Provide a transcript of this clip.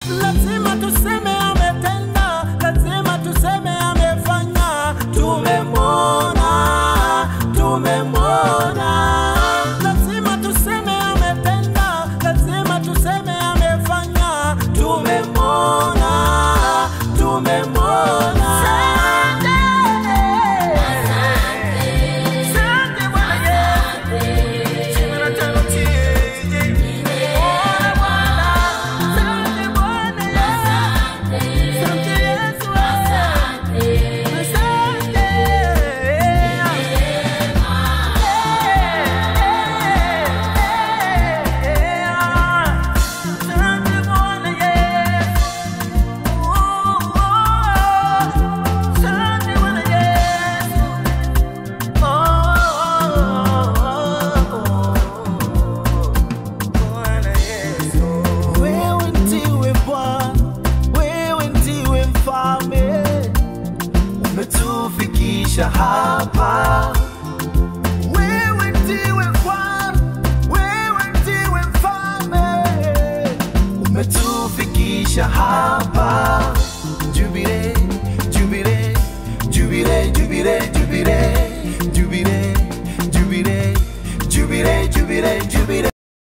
lazima tuseme ametenda, lazima tuseme amefanya. Tumemwona, tumemwona. Lazima tuseme ametenda, lazima tuseme amefanya. Tumemwona, tumemwona. Hapa wewe ndiwe Bwana, wewe ndiwe Mfalme, umetufikisha hapa. Jubilee